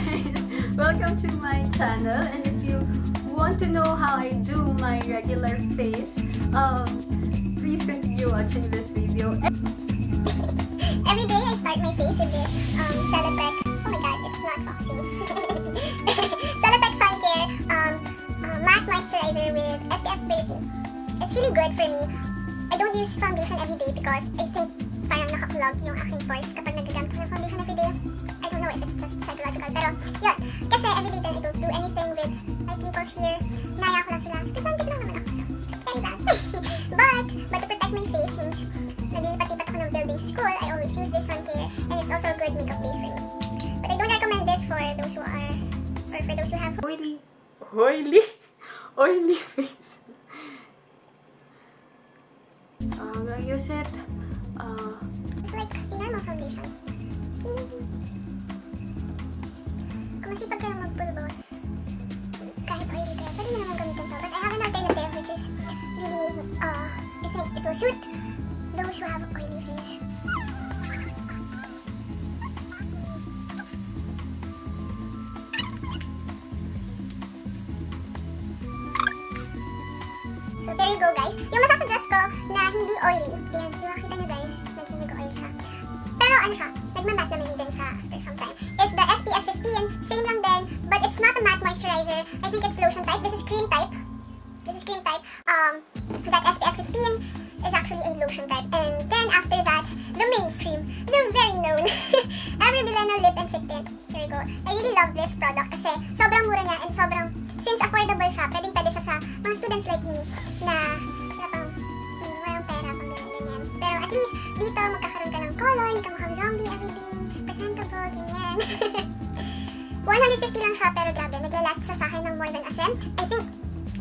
guys! Welcome to my channel, and if you want to know how I do my regular face, please continue watching this video. Every day I start my face with this Celotex. Oh my god, it's not focusing. Celotex Sun Care matte moisturizer with SPF 30. It's really good for me. I don't use foundation every day because I think parang nakaklog yung aking pores kapag nagagamit ko ng foundation every day. I don't know if it's just psychological, pero yun. Kasi every day then I don't do anything with my pimples here. Naya ko lang sila. Stick lang naman ako. So, carry that. But to protect my face, since naglilipat-lipat ako ng building sa school, I always use this sun care, and it's also a good makeup base for me. But I don't recommend this for those who are, or for those who have oily face. I'm gonna use it. It's like the normal foundation. Kung masipag kayong magpulbos, kahit oily kayo, pwede mo naman gamitin to. But I have an alternative which is really, I think it will suit those who have oily face. So there you go guys. Yung masasuggest ko na hindi oily, yan, yung makita nyo guys, medyo nag-oil siya. Pero ano siya, nagmamat naman din siya after some time, is the SPF 15, same lang din, but it's not a matte moisturizer. I think it's lotion type. This is cream type. That SPF 15 is actually a lotion type. And then after that, the mainstream, the very known Ever Bilena Lip and Cheek Tint. Here we go. I really love this product kasi sobrang mura niya and sobrang, since affordable siya, pwede siya sa mga students like me na walang pera pang ganyan. Pero at least dito magkakaroon ka ng color, hindi ka mukhang zombie, everything presentable, ganyan. 150 lang siya, pero grabe, naglalast siya sa akin ng more than a sem. I think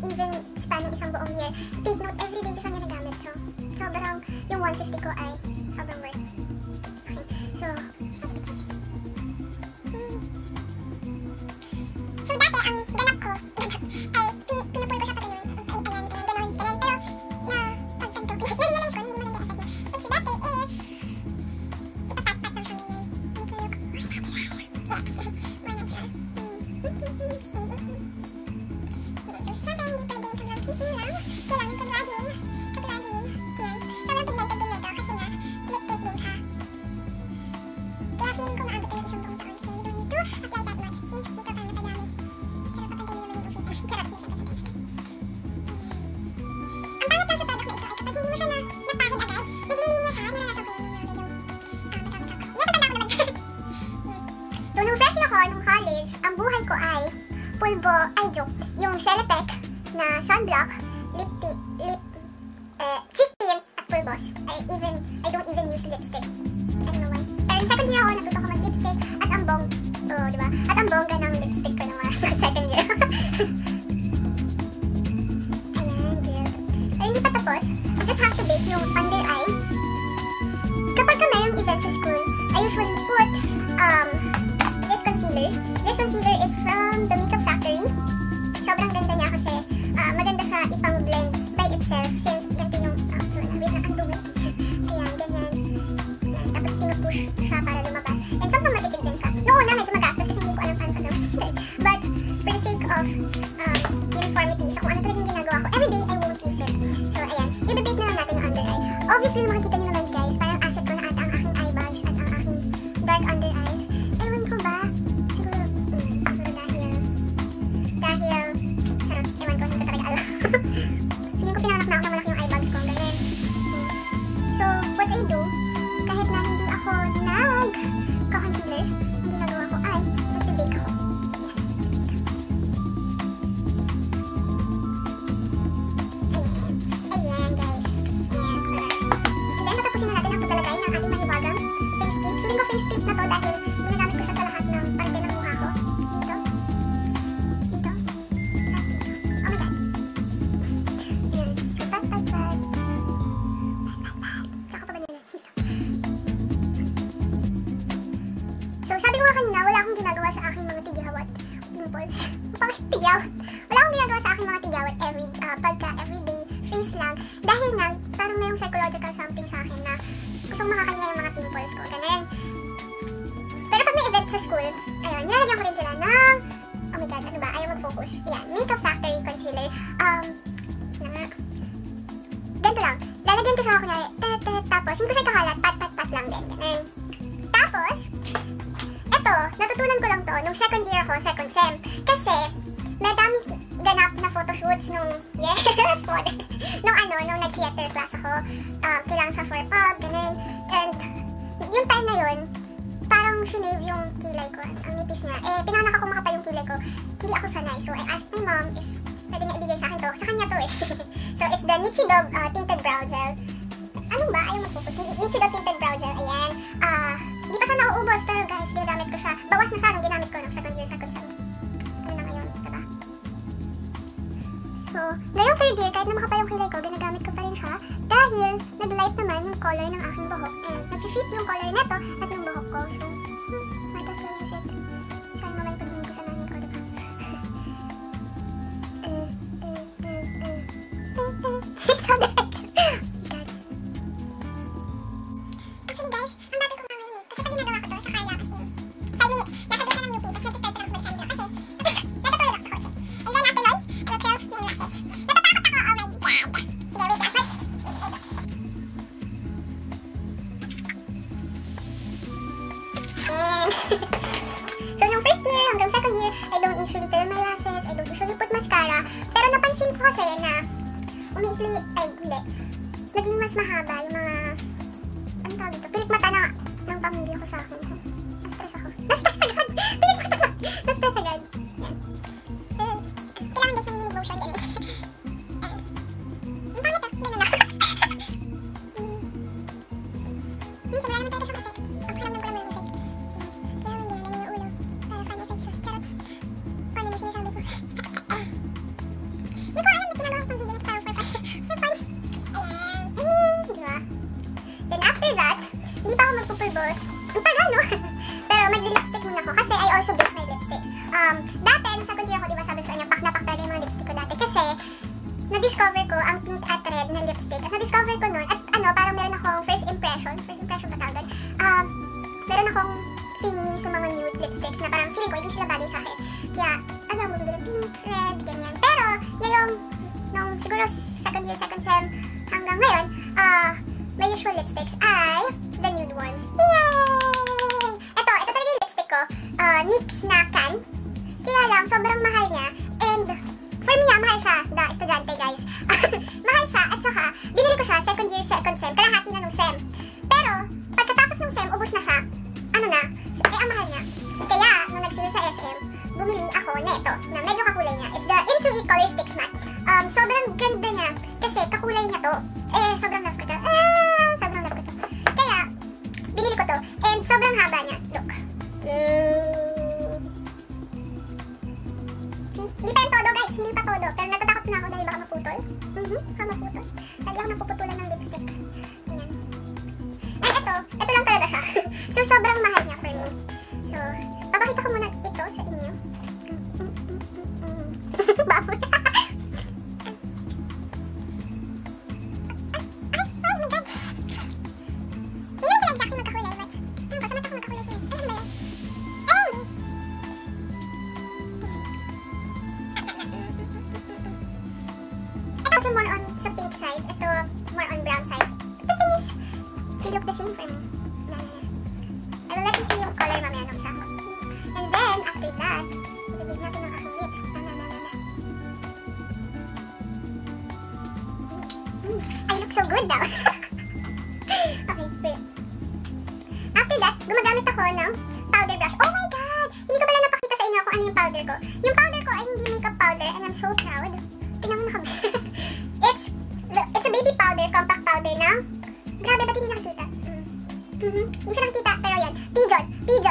even span ng isang buong year. Take note, everyday ko siya ginagamit. So, sobrang, yung 150 ko ay sobrang worth. Okay, so, dati, ang ganap ko, ay, pinapul ko siya pa ganun. Ay, ayan, pero, pagtanto, na-realize ko, hindi mo nang effect niya. So, dati is, ipapat-pat lang siya ganyan. Make it look more natural. Nung college, ang buhay ko ay pulbo, yung Celotex na sunblock, cheek tint at pulbos. I don't even use lipstick. I don't know why. Pero yung second year ako, natuto ko mag-lipstick at ang diba? At ang bongga ng lipstick ko naman sa second year. Ayan, girl. Pero hindi pa tapos. I just have to bake yung under eye. Kapag ka mayroong event sa school, I usually put, this concealer is from the Makeup Factory. Sobrang ganda niya kasi maganda siya ipang-blend by itself since ganito yung wait na, ang dumi. Ayan, ganyan. Ayan, tapos pinupush siya para lumabas. And sobrang matipid din siya. Noong una, medyo magastos kasi hindi ko alam paano siya gawin. But for the sake of uniformity, so kung ano talagang ginagawa ko, everyday I won't use it. So ayan, i-bake na lang natin yung under eye. Obviously, makikita niyo naman guys, parang asset ko na ata ang aking eye bags at ang aking dark under eyes. Ewan ko ba? Hindi ko pinanak na ako na malaki yung eye bags ko, ganyan. So, what I do, kahit na hindi ako nag-concealer, ang ginagawa ko ay nag-bake ako. Ayan guys. And then, natapusin na natin ang paglalagay ng ating mahiwagang face tip. Feeling ko face tip na to dahil ginagamit ko siya sa lahat ng parte ng mukha ko. Dito. Oh my god. So, sabi ko nga kanina, wala akong ginagawa sa aking mga tigyawat. Pimples. Bakit tigyawat? Wala akong ginagawa sa aking mga tigyawat everyday face lang. Dahil nga, parang mayroong psychological something sa akin na gustong makakahinga yung mga pimples ko. Ganun. Pero pag may event sa school, ayun, nilalagyan ko rin sila nung second year ako, second sem. Kasi, madami ganap na photoshoots nung, nung nag-theater class ako. Kailangan siya for pub, ganun. And, yung time na yun, parang sinave yung kilay ko. Ang nipis niya. Pinanak ako makapal yung kilay ko. Hindi ako sanay. So, I asked my mom if pwede niya ibigay sa akin to. Sa kanya to eh. So, it's the Nichido Tinted Brow Gel. Ano ba? Ayaw magpupot. Nichido Tinted Brow Gel. Ayan. Hindi pa siya nauubos. Pero guys, ginagamit ko siya. Bawas na siya nung ginamit ko nung second year, second sem. Ano na ngayon? Diba? So, ngayong third year, kahit na makapal yung kilay ko, ginagamit ko pa rin siya. Dahil, nag-light naman yung color ng aking buhok. And, nag-fit yung color neto at ng buhok ko. So, might as well use it. Sayang naman paghingi ko sa nanay ko, diba? So, guys. Actually, guys, ang bago kong ngayon eh. Kasi pag ginagawa ko to sa Carla kasi 5 minutes. Nasa gate na ng UP. Tapos nag-start na ako mag-sign kasi natutulog ako sa kotse. And then after nun, I will curl my lashes. Natatakot ako. Oh my God. Sige, wait lang. So, nung first year hanggang second year, I don't usually curl my lashes, I don't usually put mascara. Pero napansin ko kasi na naging mas mahaba yung mga, anong tawag dito? Pilik mata na ng pamilya ko sa akin. Na-stress ako. Na-stress agad! Pilik mata na! Na-stress agad. Yan. Kailangan guys ng mini motion yan eh. Ang pangit ah, ganun na. Minsan wala naman talaga siyang effect. Ang karamdam ko naman yung effect. Kailangan din namin yung ulo. Para fun effect siya. Charot. Paano na sinasabi ko? Hindi ko alam na ginagawa ko pang video na parang for fun. Ayan. Diba? Then after that, hindi pa ako magpupulbos. Ang tagal, no? Pero mag-lipstick muna ako kasi I also bake my lipstick. Dati, nung second year ako, diba sabi ko sa inyo, pak na pak talaga yung mga lipstick ko dati. Kasi, na-discover ko ang pink at red na lipstick. At na-discover ko nun, at parang meron akong first impression ba tawag? Meron akong thingy sa mga nude lipsticks na parang feeling ko, hindi sila bagay sa akin. Kaya, magbibilang pink, red, ganyan. Pero, ngayong, nung siguro second year, second sem, hanggang ngayon, my usual lipsticks ay the nude ones. Yay! Ito talaga yung lipstick ko. NYX na can. Kaya lang, sobrang mahal niya. And, for me, mahal siya. The estudyante, guys. Mahal siya. At saka, binili ko siya second year, second sem. Kalahati na nung sem. Pero, pagkatapos ng sem, ubos na siya. Ano na? Ang mahal niya. Kaya, nung nag-sale sa SM, bumili ako neto na medyo kakulay niya. It's the Into Color Sticks Matte. Sobrang ganda niya. Kasi, kakulay niya to. Sobrang love ko to. Sobrang love ko to. Kaya, binili ko to. And, sobrang haba niya. Look. Hindi pa yung todo, guys. Hindi pa todo. Pero natatakot na ako dahil baka maputol. Baka maputol. Lagi ako napuputulan ng lipstick. Ayan. And ito lang talaga siya. So, sobrang mahal niya for me. So, papakita ko muna ito sa inyo. Baboy. Also more on sa pink side, ito more on brown side. But the thing is, they look the same for me. I will let you see yung color mamaya nung isa ko. And then, after that, ibibig natin ang aking lips. I look so good now. Okay, wait. After that, gumagamit ako ng powder brush. Oh my God! Hindi ko pala napakita sa inyo kung ano yung powder ko. Yung powder ko ay hindi makeup powder and I'm so proud. Tingnan mo na kami. It's a baby powder, compact powder na. Grabe, ba't hindi nakikita? Hindi siya nakikita, pero yan. Pigeon.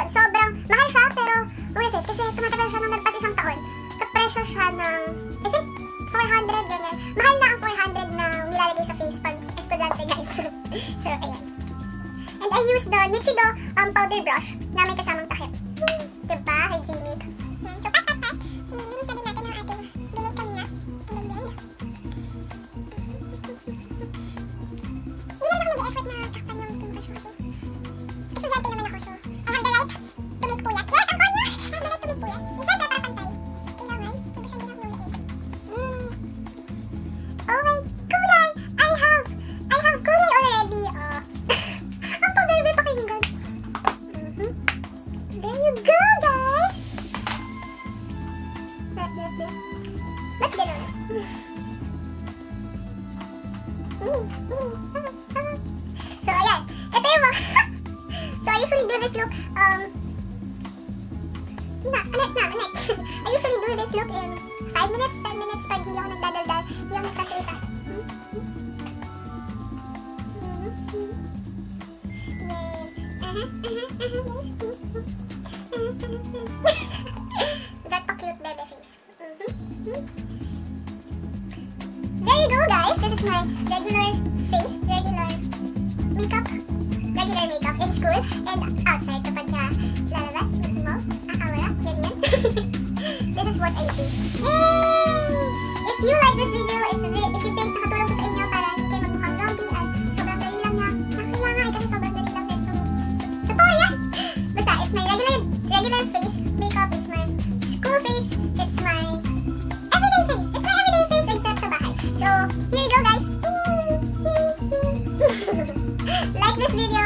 Sobrang mahal siya, pero worth it. Kasi tumatagal siya nung nagpas isang taon. Kapresyo siya ng, I think, 400, ganyan. Mahal na ang 400 na nilalagay sa face pag estudyante, guys. So, ayan. And I use the Nichido powder brush na may kasamang takip. Diba? Hygienic. Yan. So, pat. Ilinisan din natin ang ating binikan na. Effort na takpan yung toothbrush ko kasi estudyante naman ako, so I have the right to make puyat. Yes, ang konya! I have the right to make puyat. Yung syempre para pantay. Kailangan, pagkasan din ako ng leeg. Oh my, kulay! I have kulay already. Ang pag-baby pakinggan. There you go, guys! usually do this look, I usually do this look in 5 minutes, 10 minutes pag hindi ako nagdadaldal, hindi ako nagsasalita. That pa-cute bebe face. There you go, guys. This is my regular face, regular makeup in school and outside kapag lalabas, mo, wala, ganyan. This is what I do. Yay! If you like this video, if you think nakatulong ko sa inyo para hindi kayo magmukhang zombie at sobrang dali lang niya, nakakaya kasi sobrang dali lang din. Totoo yan! Basta, it's my regular face makeup, it's my school face, it's my everyday face. It's my everyday face except sa bahay. So, here you go, guys. Like this video.